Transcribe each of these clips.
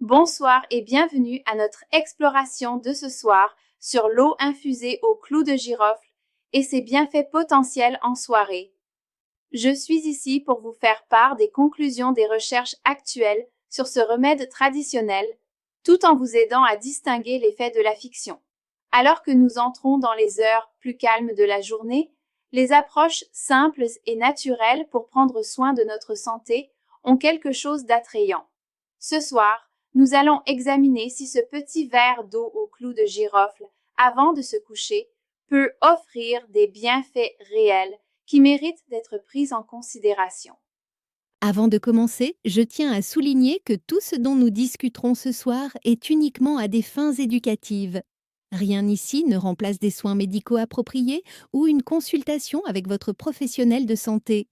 Bonsoir et bienvenue à notre exploration de ce soir sur l'eau infusée au clou de girofle et ses bienfaits potentiels en soirée. Je suis ici pour vous faire part des conclusions des recherches actuelles sur ce remède traditionnel, tout en vous aidant à distinguer les faits de la fiction. Alors que nous entrons dans les heures plus calmes de la journée, les approches simples et naturelles pour prendre soin de notre santé ont quelque chose d'attrayant. Ce soir, nous allons examiner si ce petit verre d'eau au clou de girofle avant de se coucher peut offrir des bienfaits réels qui méritent d'être pris en considération. Avant de commencer, je tiens à souligner que tout ce dont nous discuterons ce soir est uniquement à des fins éducatives. Rien ici ne remplace des soins médicaux appropriés ou une consultation avec votre professionnel de santé.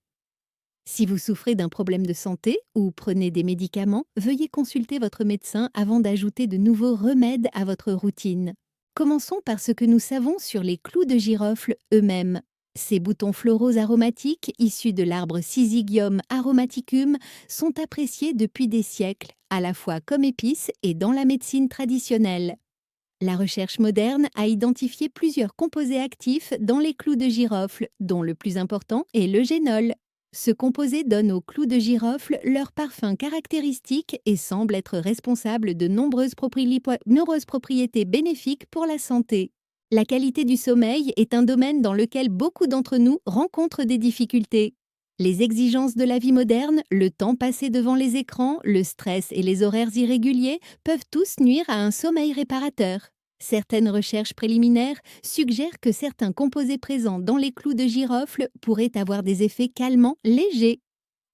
Si vous souffrez d'un problème de santé ou prenez des médicaments, veuillez consulter votre médecin avant d'ajouter de nouveaux remèdes à votre routine. Commençons par ce que nous savons sur les clous de girofle eux-mêmes. Ces boutons floraux aromatiques, issus de l'arbre Syzygium aromaticum, sont appréciés depuis des siècles, à la fois comme épices et dans la médecine traditionnelle. La recherche moderne a identifié plusieurs composés actifs dans les clous de girofle, dont le plus important est le génol. Ce composé donne aux clous de girofle leur parfum caractéristique et semble être responsable de nombreuses propriétés bénéfiques pour la santé. La qualité du sommeil est un domaine dans lequel beaucoup d'entre nous rencontrent des difficultés. Les exigences de la vie moderne, le temps passé devant les écrans, le stress et les horaires irréguliers peuvent tous nuire à un sommeil réparateur. Certaines recherches préliminaires suggèrent que certains composés présents dans les clous de girofle pourraient avoir des effets calmants légers.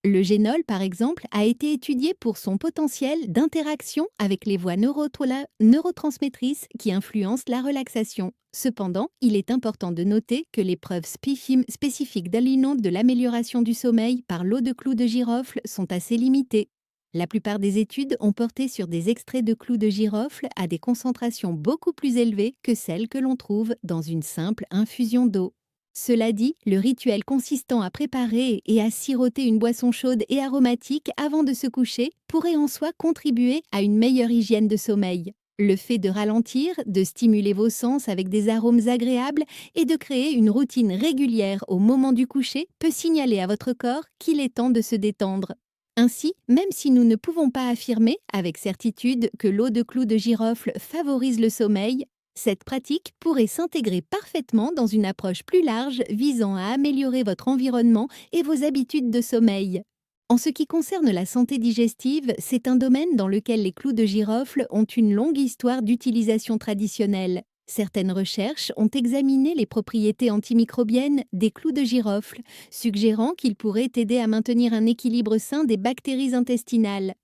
Le génol, par exemple, a été étudié pour son potentiel d'interaction avec les voies neurotransmettrices qui influencent la relaxation. Cependant, il est important de noter que les preuves spécifiques de l'amélioration du sommeil par l'eau de clous de girofle sont assez limitées. La plupart des études ont porté sur des extraits de clous de girofle à des concentrations beaucoup plus élevées que celles que l'on trouve dans une simple infusion d'eau. Cela dit, le rituel consistant à préparer et à siroter une boisson chaude et aromatique avant de se coucher pourrait en soi contribuer à une meilleure hygiène de sommeil. Le fait de ralentir, de stimuler vos sens avec des arômes agréables et de créer une routine régulière au moment du coucher peut signaler à votre corps qu'il est temps de se détendre. Ainsi, même si nous ne pouvons pas affirmer avec certitude que l'eau de clous de girofle favorise le sommeil, cette pratique pourrait s'intégrer parfaitement dans une approche plus large visant à améliorer votre environnement et vos habitudes de sommeil. En ce qui concerne la santé digestive, c'est un domaine dans lequel les clous de girofle ont une longue histoire d'utilisation traditionnelle. Certaines recherches ont examiné les propriétés antimicrobiennes des clous de girofle, suggérant qu'ils pourraient aider à maintenir un équilibre sain des bactéries intestinales.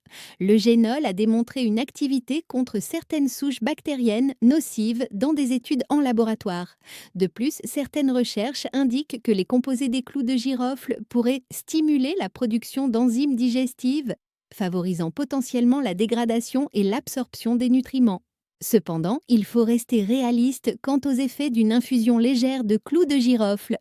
Le génol a démontré une activité contre certaines souches bactériennes nocives dans des études en laboratoire. De plus, certaines recherches indiquent que les composés des clous de girofle pourraient stimuler la production d'enzymes digestives, favorisant potentiellement la dégradation et l'absorption des nutriments. Cependant, il faut rester réaliste quant aux effets d'une infusion légère de clous de girofle.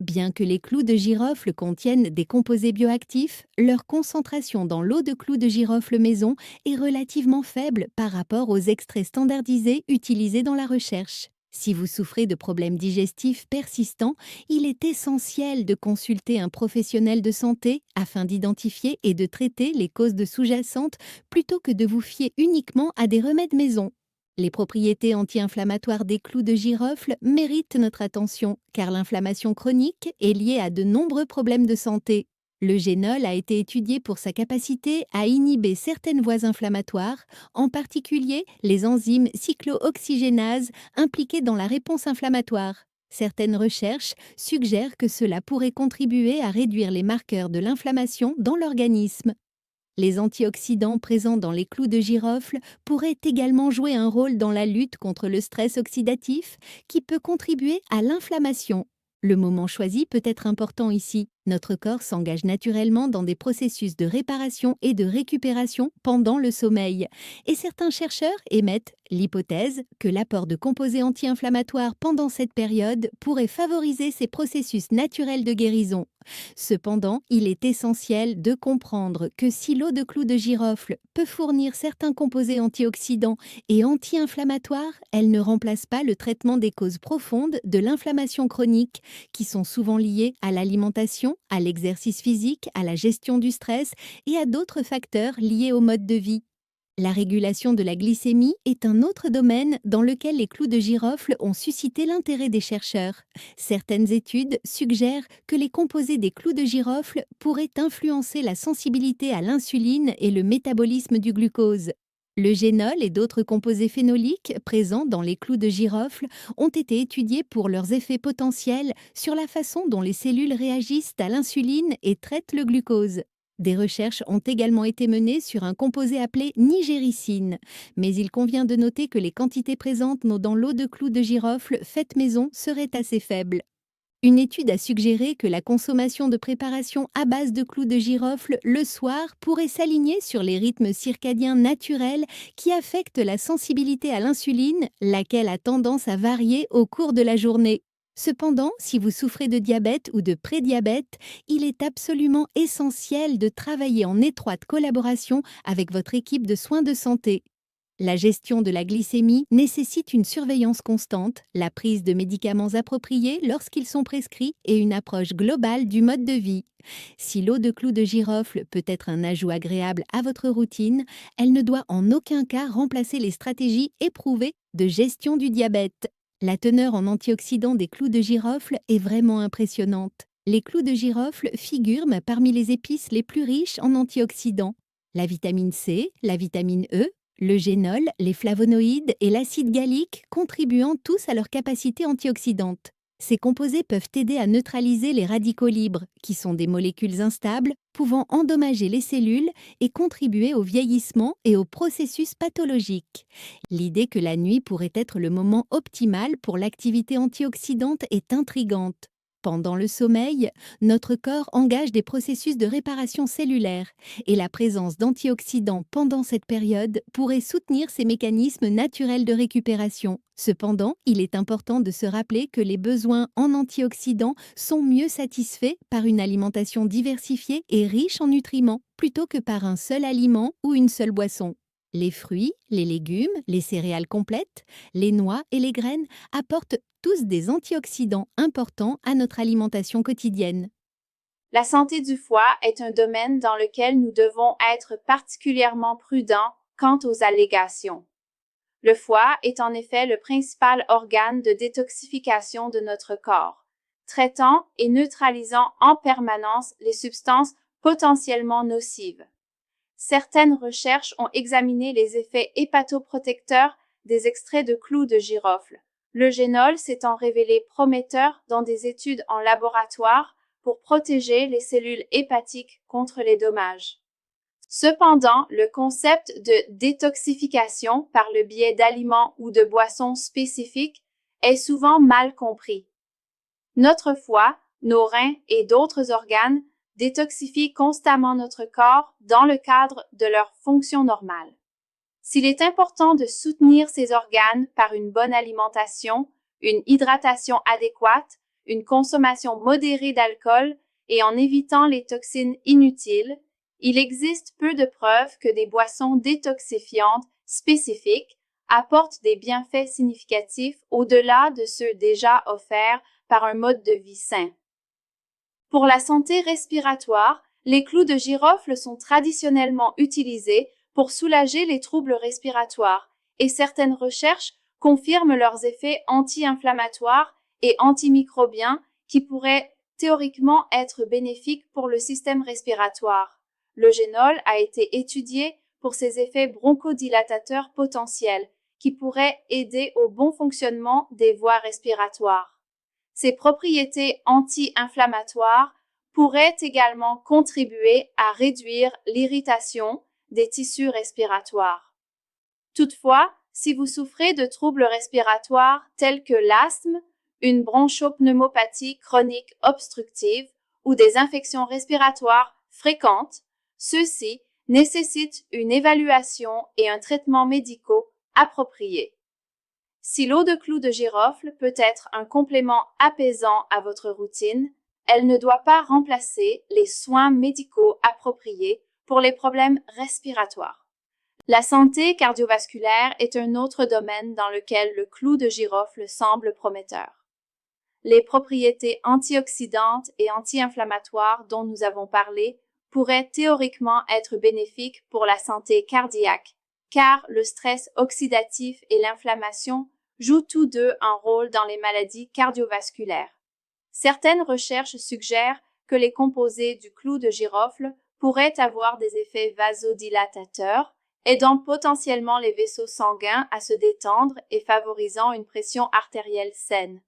Bien que les clous de girofle contiennent des composés bioactifs, leur concentration dans l'eau de clous de girofle maison est relativement faible par rapport aux extraits standardisés utilisés dans la recherche. Si vous souffrez de problèmes digestifs persistants, il est essentiel de consulter un professionnel de santé afin d'identifier et de traiter les causes sous-jacentes plutôt que de vous fier uniquement à des remèdes maison. Les propriétés anti-inflammatoires des clous de girofle méritent notre attention, car l'inflammation chronique est liée à de nombreux problèmes de santé. Le génol a été étudié pour sa capacité à inhiber certaines voies inflammatoires, en particulier les enzymes cyclooxygénases impliquées dans la réponse inflammatoire. Certaines recherches suggèrent que cela pourrait contribuer à réduire les marqueurs de l'inflammation dans l'organisme. Les antioxydants présents dans les clous de girofle pourraient également jouer un rôle dans la lutte contre le stress oxydatif qui peut contribuer à l'inflammation. Le moment choisi peut être important ici. Notre corps s'engage naturellement dans des processus de réparation et de récupération pendant le sommeil. Et certains chercheurs émettent l'hypothèse que l'apport de composés anti-inflammatoires pendant cette période pourrait favoriser ces processus naturels de guérison. Cependant, il est essentiel de comprendre que si l'eau de clou de girofle peut fournir certains composés antioxydants et anti-inflammatoires, elle ne remplace pas le traitement des causes profondes de l'inflammation chronique qui sont souvent liées à l'alimentation, à l'exercice physique, à la gestion du stress et à d'autres facteurs liés au mode de vie. La régulation de la glycémie est un autre domaine dans lequel les clous de girofle ont suscité l'intérêt des chercheurs. Certaines études suggèrent que les composés des clous de girofle pourraient influencer la sensibilité à l'insuline et le métabolisme du glucose. Le génol et d'autres composés phénoliques présents dans les clous de girofle ont été étudiés pour leurs effets potentiels sur la façon dont les cellules réagissent à l'insuline et traitent le glucose. Des recherches ont également été menées sur un composé appelé nigéricine, mais il convient de noter que les quantités présentes dans l'eau de clou de girofle faite maison seraient assez faibles. Une étude a suggéré que la consommation de préparations à base de clous de girofle le soir pourrait s'aligner sur les rythmes circadiens naturels qui affectent la sensibilité à l'insuline, laquelle a tendance à varier au cours de la journée. Cependant, si vous souffrez de diabète ou de prédiabète, il est absolument essentiel de travailler en étroite collaboration avec votre équipe de soins de santé. La gestion de la glycémie nécessite une surveillance constante, la prise de médicaments appropriés lorsqu'ils sont prescrits et une approche globale du mode de vie. Si l'eau de clou de girofle peut être un ajout agréable à votre routine, elle ne doit en aucun cas remplacer les stratégies éprouvées de gestion du diabète. La teneur en antioxydants des clous de girofle est vraiment impressionnante. Les clous de girofle figurent parmi les épices les plus riches en antioxydants. La vitamine C, la vitamine E, le génol, les flavonoïdes et l'acide gallique contribuant tous à leur capacité antioxydante. Ces composés peuvent aider à neutraliser les radicaux libres, qui sont des molécules instables pouvant endommager les cellules et contribuer au vieillissement et au processus pathologique. L'idée que la nuit pourrait être le moment optimal pour l'activité antioxydante est intrigante. Pendant le sommeil, notre corps engage des processus de réparation cellulaire et la présence d'antioxydants pendant cette période pourrait soutenir ces mécanismes naturels de récupération. Cependant, il est important de se rappeler que les besoins en antioxydants sont mieux satisfaits par une alimentation diversifiée et riche en nutriments plutôt que par un seul aliment ou une seule boisson. Les fruits, les légumes, les céréales complètes, les noix et les graines apportent tous des antioxydants importants à notre alimentation quotidienne. La santé du foie est un domaine dans lequel nous devons être particulièrement prudents quant aux allégations. Le foie est en effet le principal organe de détoxification de notre corps, traitant et neutralisant en permanence les substances potentiellement nocives. Certaines recherches ont examiné les effets hépatoprotecteurs des extraits de clous de girofle. Le génol s'étant révélé prometteur dans des études en laboratoire pour protéger les cellules hépatiques contre les dommages. Cependant, le concept de détoxification par le biais d'aliments ou de boissons spécifiques est souvent mal compris. Notre foie, nos reins et d'autres organes détoxifient constamment notre corps dans le cadre de leur fonction normale. S'il est important de soutenir ces organes par une bonne alimentation, une hydratation adéquate, une consommation modérée d'alcool et en évitant les toxines inutiles, il existe peu de preuves que des boissons détoxifiantes spécifiques apportent des bienfaits significatifs au-delà de ceux déjà offerts par un mode de vie sain. Pour la santé respiratoire, les clous de girofle sont traditionnellement utilisés pour soulager les troubles respiratoires et certaines recherches confirment leurs effets anti-inflammatoires et antimicrobiens qui pourraient théoriquement être bénéfiques pour le système respiratoire. Le génol a été étudié pour ses effets bronchodilatateurs potentiels qui pourraient aider au bon fonctionnement des voies respiratoires. Ses propriétés anti-inflammatoires pourraient également contribuer à réduire l'irritation des tissus respiratoires. Toutefois, si vous souffrez de troubles respiratoires tels que l'asthme, une bronchopneumopathie chronique obstructive ou des infections respiratoires fréquentes, ceux-ci nécessitent une évaluation et un traitement médicaux appropriés. Si l'eau de clou de girofle peut être un complément apaisant à votre routine, elle ne doit pas remplacer les soins médicaux appropriés pour les problèmes respiratoires. La santé cardiovasculaire est un autre domaine dans lequel le clou de girofle semble prometteur. Les propriétés antioxydantes et anti-inflammatoires dont nous avons parlé pourraient théoriquement être bénéfiques pour la santé cardiaque, car le stress oxydatif et l'inflammation jouent tous deux un rôle dans les maladies cardiovasculaires. Certaines recherches suggèrent que les composés du clou de girofle pourraient avoir des effets vasodilatateurs, aidant potentiellement les vaisseaux sanguins à se détendre et favorisant une pression artérielle saine.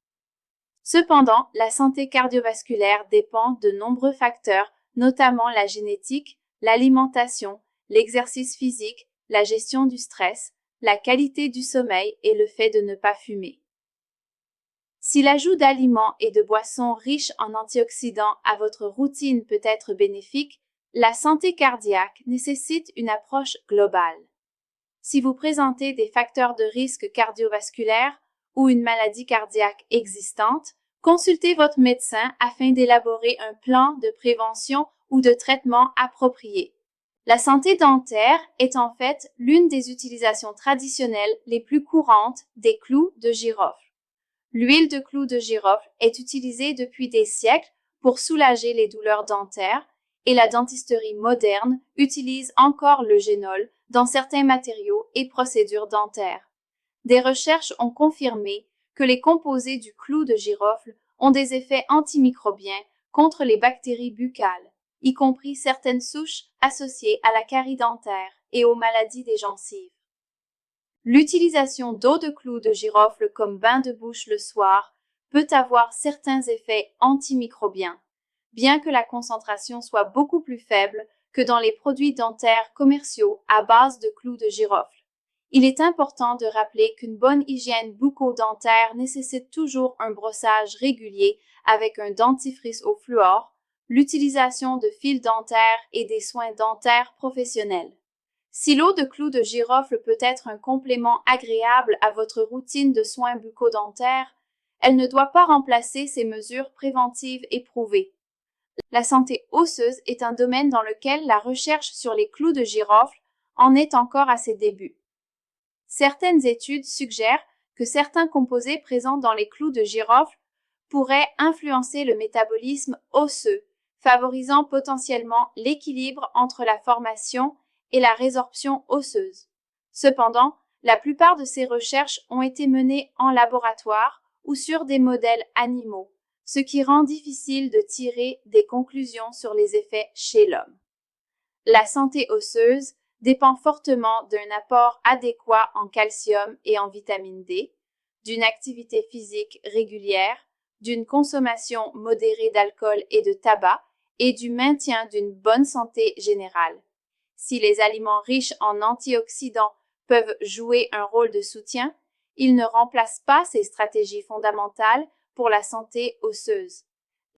Cependant, la santé cardiovasculaire dépend de nombreux facteurs, notamment la génétique, l'alimentation, l'exercice physique, la gestion du stress, la qualité du sommeil et le fait de ne pas fumer. Si l'ajout d'aliments et de boissons riches en antioxydants à votre routine peut être bénéfique, la santé cardiaque nécessite une approche globale. Si vous présentez des facteurs de risque cardiovasculaire ou une maladie cardiaque existante, consultez votre médecin afin d'élaborer un plan de prévention ou de traitement approprié. La santé dentaire est en fait l'une des utilisations traditionnelles les plus courantes des clous de girofle. L'huile de clou de girofle est utilisée depuis des siècles pour soulager les douleurs dentaires et la dentisterie moderne utilise encore le génol dans certains matériaux et procédures dentaires. Des recherches ont confirmé que les composés du clou de girofle ont des effets antimicrobiens contre les bactéries buccales, y compris certaines souches associées à la carie dentaire et aux maladies des gencives. L'utilisation d'eau de clou de girofle comme bain de bouche le soir peut avoir certains effets antimicrobiens, bien que la concentration soit beaucoup plus faible que dans les produits dentaires commerciaux à base de clous de girofle. Il est important de rappeler qu'une bonne hygiène bucco-dentaire nécessite toujours un brossage régulier avec un dentifrice au fluor, l'utilisation de fils dentaires et des soins dentaires professionnels. Si l'eau de clou de girofle peut être un complément agréable à votre routine de soins bucco-dentaires, elle ne doit pas remplacer ces mesures préventives éprouvées. La santé osseuse est un domaine dans lequel la recherche sur les clous de girofle en est encore à ses débuts. Certaines études suggèrent que certains composés présents dans les clous de girofle pourraient influencer le métabolisme osseux, favorisant potentiellement l'équilibre entre la formation et la résorption osseuse. Cependant, la plupart de ces recherches ont été menées en laboratoire ou sur des modèles animaux, ce qui rend difficile de tirer des conclusions sur les effets chez l'homme. La santé osseuse dépend fortement d'un apport adéquat en calcium et en vitamine D, d'une activité physique régulière, d'une consommation modérée d'alcool et de tabac et du maintien d'une bonne santé générale. Si les aliments riches en antioxydants peuvent jouer un rôle de soutien, ils ne remplacent pas ces stratégies fondamentales pour la santé osseuse.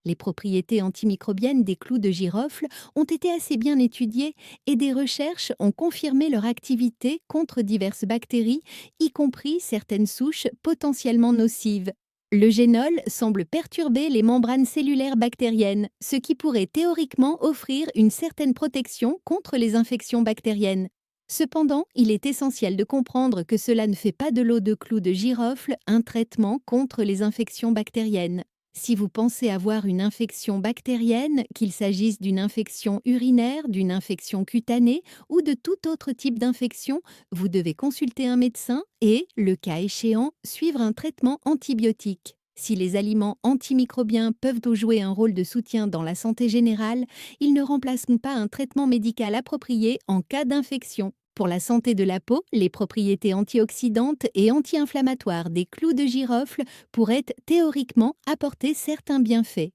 Les propriétés antimicrobiennes des clous de girofle ont été assez bien étudiées et des recherches ont confirmé leur activité contre diverses bactéries, y compris certaines souches potentiellement nocives. Le génol semble perturber les membranes cellulaires bactériennes, ce qui pourrait théoriquement offrir une certaine protection contre les infections bactériennes. Cependant, il est essentiel de comprendre que cela ne fait pas de l'eau de clou de girofle un traitement contre les infections bactériennes. Si vous pensez avoir une infection bactérienne, qu'il s'agisse d'une infection urinaire, d'une infection cutanée ou de tout autre type d'infection, vous devez consulter un médecin et, le cas échéant, suivre un traitement antibiotique. Si les aliments antimicrobiens peuvent jouer un rôle de soutien dans la santé générale, ils ne remplacent pas un traitement médical approprié en cas d'infection. Pour la santé de la peau, les propriétés antioxydantes et anti-inflammatoires des clous de girofle pourraient théoriquement apporter certains bienfaits.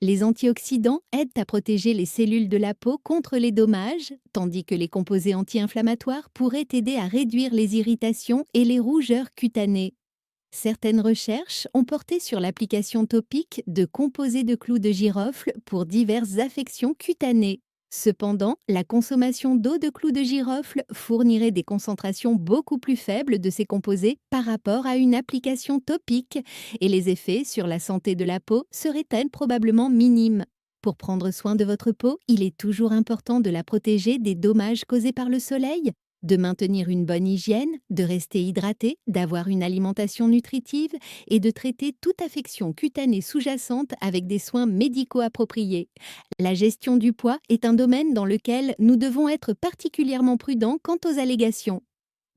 Les antioxydants aident à protéger les cellules de la peau contre les dommages, tandis que les composés anti-inflammatoires pourraient aider à réduire les irritations et les rougeurs cutanées. Certaines recherches ont porté sur l'application topique de composés de clous de girofle pour diverses affections cutanées. Cependant, la consommation d'eau de clous de girofle fournirait des concentrations beaucoup plus faibles de ces composés par rapport à une application topique et les effets sur la santé de la peau seraient-elles probablement minimes. Pour prendre soin de votre peau, il est toujours important de la protéger des dommages causés par le soleil, de maintenir une bonne hygiène, de rester hydraté, d'avoir une alimentation nutritive et de traiter toute affection cutanée sous-jacente avec des soins médicaux appropriés. La gestion du poids est un domaine dans lequel nous devons être particulièrement prudents quant aux allégations.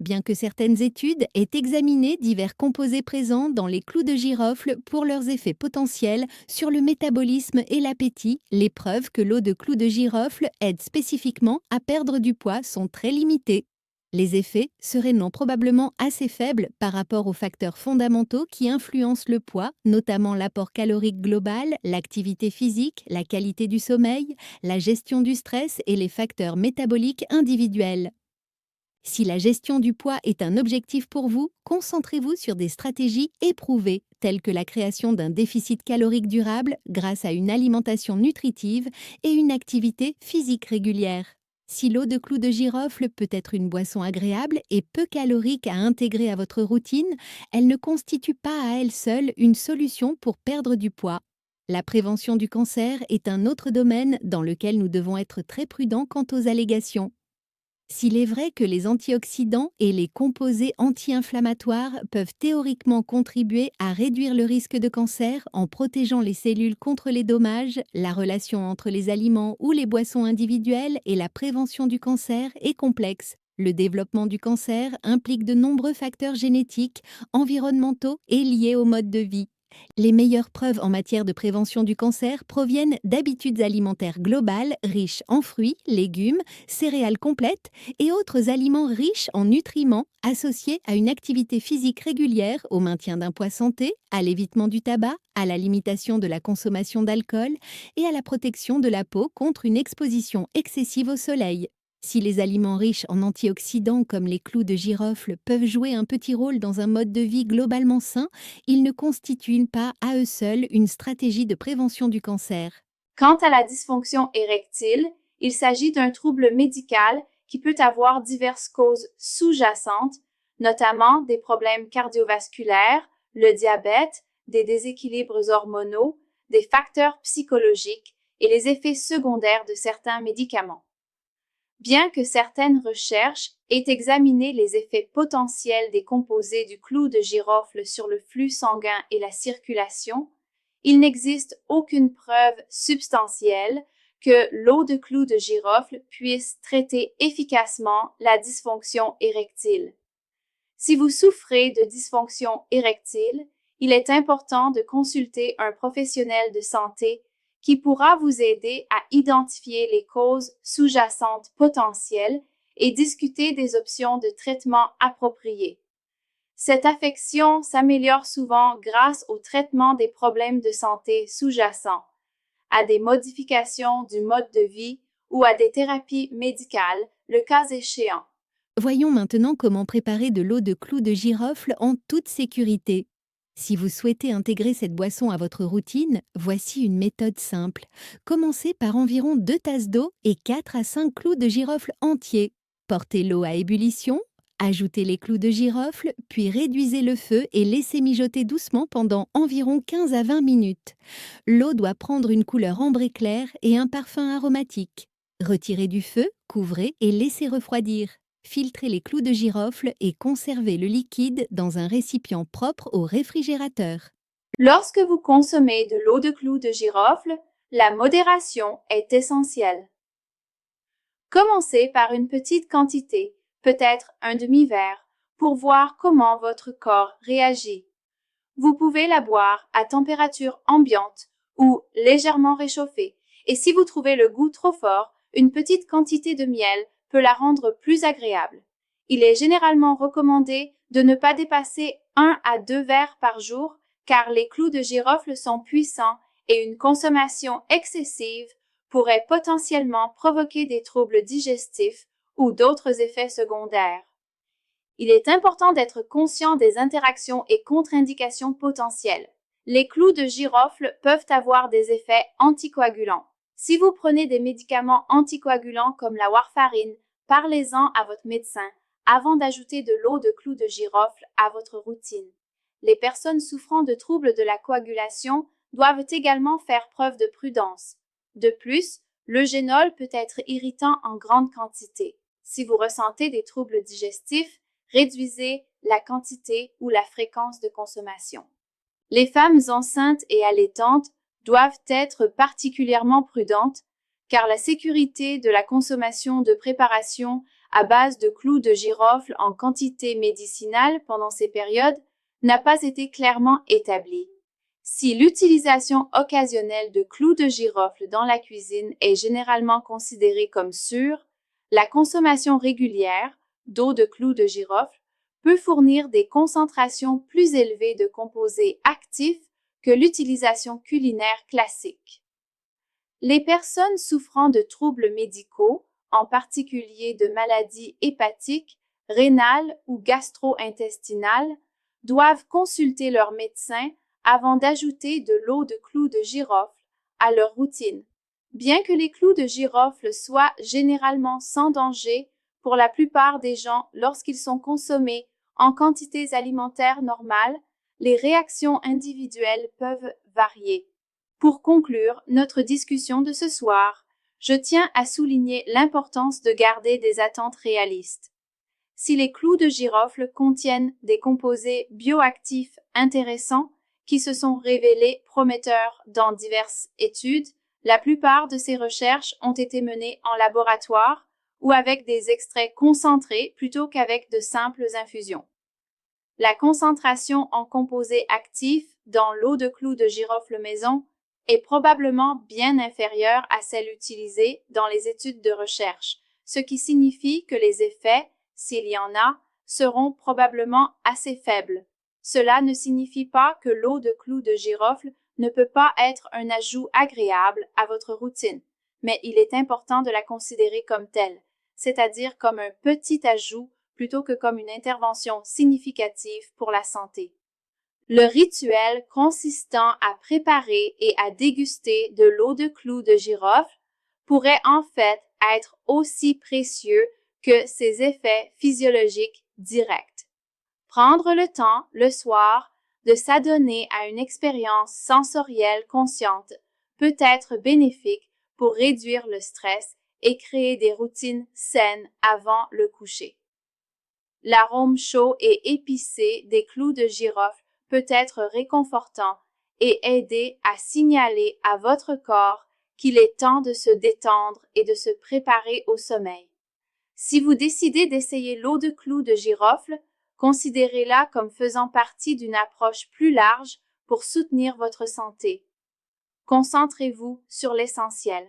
Bien que certaines études aient examiné divers composés présents dans les clous de girofle pour leurs effets potentiels sur le métabolisme et l'appétit, les preuves que l'eau de clous de girofle aide spécifiquement à perdre du poids sont très limitées. Les effets seraient non probablement assez faibles par rapport aux facteurs fondamentaux qui influencent le poids, notamment l'apport calorique global, l'activité physique, la qualité du sommeil, la gestion du stress et les facteurs métaboliques individuels. Si la gestion du poids est un objectif pour vous, concentrez-vous sur des stratégies éprouvées, telles que la création d'un déficit calorique durable grâce à une alimentation nutritive et une activité physique régulière. Si l'eau de clous de girofle peut être une boisson agréable et peu calorique à intégrer à votre routine, elle ne constitue pas à elle seule une solution pour perdre du poids. La prévention du cancer est un autre domaine dans lequel nous devons être très prudents quant aux allégations. S'il est vrai que les antioxydants et les composés anti-inflammatoires peuvent théoriquement contribuer à réduire le risque de cancer en protégeant les cellules contre les dommages, la relation entre les aliments ou les boissons individuelles et la prévention du cancer est complexe. Le développement du cancer implique de nombreux facteurs génétiques, environnementaux et liés au mode de vie. Les meilleures preuves en matière de prévention du cancer proviennent d'habitudes alimentaires globales riches en fruits, légumes, céréales complètes et autres aliments riches en nutriments associés à une activité physique régulière, au maintien d'un poids santé, à l'évitement du tabac, à la limitation de la consommation d'alcool et à la protection de la peau contre une exposition excessive au soleil. Si les aliments riches en antioxydants comme les clous de girofle peuvent jouer un petit rôle dans un mode de vie globalement sain, ils ne constituent pas à eux seuls une stratégie de prévention du cancer. Quant à la dysfonction érectile, il s'agit d'un trouble médical qui peut avoir diverses causes sous-jacentes, notamment des problèmes cardiovasculaires, le diabète, des déséquilibres hormonaux, des facteurs psychologiques et les effets secondaires de certains médicaments. Bien que certaines recherches aient examiné les effets potentiels des composés du clou de girofle sur le flux sanguin et la circulation, il n'existe aucune preuve substantielle que l'eau de clou de girofle puisse traiter efficacement la dysfonction érectile. Si vous souffrez de dysfonction érectile, il est important de consulter un professionnel de santé qui pourra vous aider à identifier les causes sous-jacentes potentielles et discuter des options de traitement appropriées. Cette affection s'améliore souvent grâce au traitement des problèmes de santé sous-jacents, à des modifications du mode de vie ou à des thérapies médicales, le cas échéant. Voyons maintenant comment préparer de l'eau de clous de girofle en toute sécurité. Si vous souhaitez intégrer cette boisson à votre routine, voici une méthode simple. Commencez par environ 2 tasses d'eau et 4 à 5 clous de girofle entiers. Portez l'eau à ébullition, ajoutez les clous de girofle, puis réduisez le feu et laissez mijoter doucement pendant environ 15 à 20 minutes. L'eau doit prendre une couleur ambrée claire et un parfum aromatique. Retirez du feu, couvrez et laissez refroidir. Filtrez les clous de girofle et conservez le liquide dans un récipient propre au réfrigérateur. Lorsque vous consommez de l'eau de clou de girofle, la modération est essentielle. Commencez par une petite quantité, peut-être un demi-verre, pour voir comment votre corps réagit. Vous pouvez la boire à température ambiante ou légèrement réchauffée, et si vous trouvez le goût trop fort, une petite quantité de miel peut la rendre plus agréable. Il est généralement recommandé de ne pas dépasser 1 à 2 verres par jour, car les clous de girofle sont puissants et une consommation excessive pourrait potentiellement provoquer des troubles digestifs ou d'autres effets secondaires. Il est important d'être conscient des interactions et contre-indications potentielles. Les clous de girofle peuvent avoir des effets anticoagulants. Si vous prenez des médicaments anticoagulants comme la warfarine, parlez-en à votre médecin avant d'ajouter de l'eau de clous de girofle à votre routine. Les personnes souffrant de troubles de la coagulation doivent également faire preuve de prudence. De plus, le génol peut être irritant en grande quantité. Si vous ressentez des troubles digestifs, réduisez la quantité ou la fréquence de consommation. Les femmes enceintes et allaitantes doivent être particulièrement prudentes car la sécurité de la consommation de préparations à base de clous de girofle en quantité médicinale pendant ces périodes n'a pas été clairement établie. Si l'utilisation occasionnelle de clous de girofle dans la cuisine est généralement considérée comme sûre, la consommation régulière d'eau de clous de girofle peut fournir des concentrations plus élevées de composés actifs que l'utilisation culinaire classique. Les personnes souffrant de troubles médicaux, en particulier de maladies hépatiques, rénales ou gastro-intestinales, doivent consulter leur médecin avant d'ajouter de l'eau de clous de girofle à leur routine. Bien que les clous de girofle soient généralement sans danger pour la plupart des gens lorsqu'ils sont consommés en quantités alimentaires normales, les réactions individuelles peuvent varier. Pour conclure notre discussion de ce soir, je tiens à souligner l'importance de garder des attentes réalistes. Si les clous de girofle contiennent des composés bioactifs intéressants qui se sont révélés prometteurs dans diverses études, la plupart de ces recherches ont été menées en laboratoire ou avec des extraits concentrés plutôt qu'avec de simples infusions. La concentration en composés actifs dans l'eau de clous de girofle maison est probablement bien inférieure à celle utilisée dans les études de recherche, ce qui signifie que les effets, s'il y en a, seront probablement assez faibles. Cela ne signifie pas que l'eau de clous de girofle ne peut pas être un ajout agréable à votre routine, mais il est important de la considérer comme telle, c'est-à-dire comme un petit ajout plutôt que comme une intervention significative pour la santé. Le rituel consistant à préparer et à déguster de l'eau de clous de girofle pourrait en fait être aussi précieux que ses effets physiologiques directs. Prendre le temps, le soir, de s'adonner à une expérience sensorielle consciente peut être bénéfique pour réduire le stress et créer des routines saines avant le coucher. L'arôme chaud et épicé des clous de girofle peut être réconfortant et aider à signaler à votre corps qu'il est temps de se détendre et de se préparer au sommeil. Si vous décidez d'essayer l'eau de clous de girofle, considérez-la comme faisant partie d'une approche plus large pour soutenir votre santé. Concentrez-vous sur l'essentiel.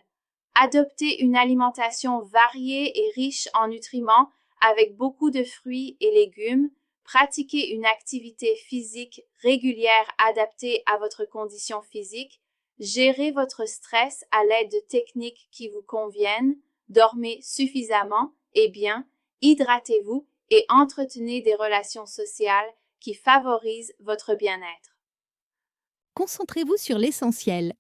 Adoptez une alimentation variée et riche en nutriments avec beaucoup de fruits et légumes. Pratiquez une activité physique régulière adaptée à votre condition physique. Gérez votre stress à l'aide de techniques qui vous conviennent. Dormez suffisamment et bien. Hydratez-vous et entretenez des relations sociales qui favorisent votre bien-être. Concentrez-vous sur l'essentiel.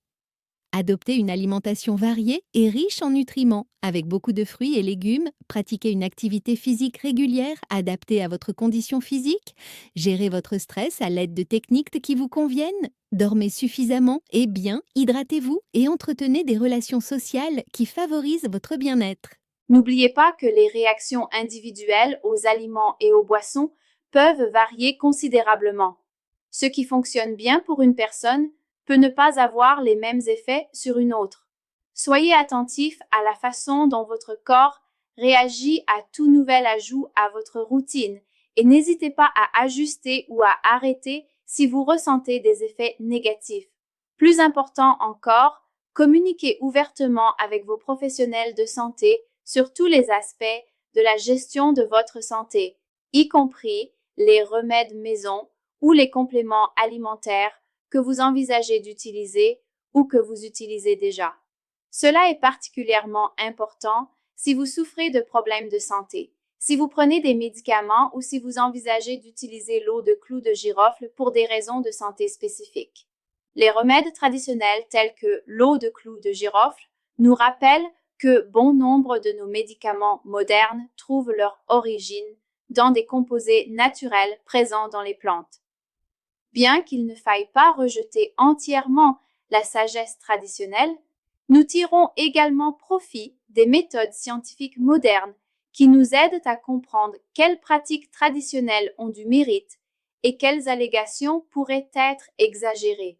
Adoptez une alimentation variée et riche en nutriments, avec beaucoup de fruits et légumes, pratiquez une activité physique régulière adaptée à votre condition physique, gérez votre stress à l'aide de techniques qui vous conviennent, dormez suffisamment et bien, hydratez-vous et entretenez des relations sociales qui favorisent votre bien-être. N'oubliez pas que les réactions individuelles aux aliments et aux boissons peuvent varier considérablement. Ce qui fonctionne bien pour une personne peut ne pas avoir les mêmes effets sur une autre. Soyez attentif à la façon dont votre corps réagit à tout nouvel ajout à votre routine et n'hésitez pas à ajuster ou à arrêter si vous ressentez des effets négatifs. Plus important encore, communiquez ouvertement avec vos professionnels de santé sur tous les aspects de la gestion de votre santé, y compris les remèdes maison ou les compléments alimentaires que vous envisagez d'utiliser ou que vous utilisez déjà. Cela est particulièrement important si vous souffrez de problèmes de santé, Si vous prenez des médicaments ou si vous envisagez d'utiliser l'eau de clou de girofle pour des raisons de santé spécifiques. Les remèdes traditionnels tels que l'eau de clou de girofle nous rappellent que bon nombre de nos médicaments modernes trouvent leur origine dans des composés naturels présents dans les plantes. Bien qu'il ne faille pas rejeter entièrement la sagesse traditionnelle, nous tirons également profit des méthodes scientifiques modernes qui nous aident à comprendre quelles pratiques traditionnelles ont du mérite et quelles allégations pourraient être exagérées.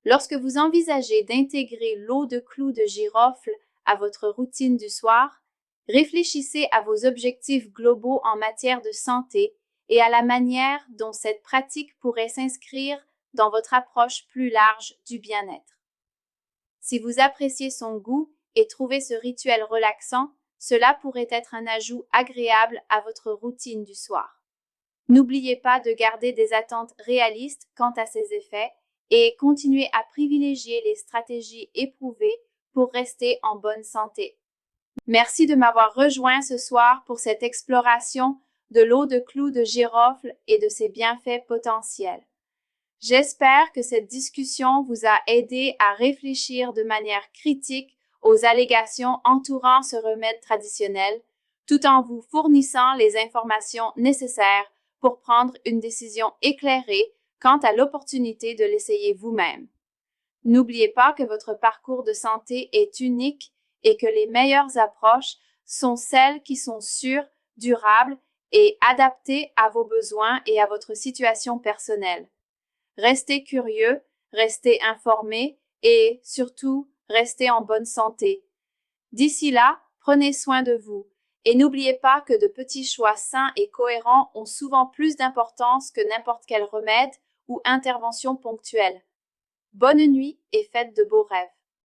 Lorsque vous envisagez d'intégrer l'eau de clou de girofle à votre routine du soir, réfléchissez à vos objectifs globaux en matière de santé et à la manière dont cette pratique pourrait s'inscrire dans votre approche plus large du bien-être. Si vous appréciez son goût et trouvez ce rituel relaxant, cela pourrait être un ajout agréable à votre routine du soir. N'oubliez pas de garder des attentes réalistes quant à ses effets et continuez à privilégier les stratégies éprouvées pour rester en bonne santé. Merci de m'avoir rejoint ce soir pour cette exploration de l'eau de clou de girofle et de ses bienfaits potentiels. J'espère que cette discussion vous a aidé à réfléchir de manière critique aux allégations entourant ce remède traditionnel, tout en vous fournissant les informations nécessaires pour prendre une décision éclairée quant à l'opportunité de l'essayer vous-même. N'oubliez pas que votre parcours de santé est unique et que les meilleures approches sont celles qui sont sûres, durables et adaptées à vos besoins et à votre situation personnelle. Restez curieux, restez informés et, surtout, restez en bonne santé. D'ici là, prenez soin de vous et n'oubliez pas que de petits choix sains et cohérents ont souvent plus d'importance que n'importe quel remède ou intervention ponctuelle. Bonne nuit et faites de beaux rêves.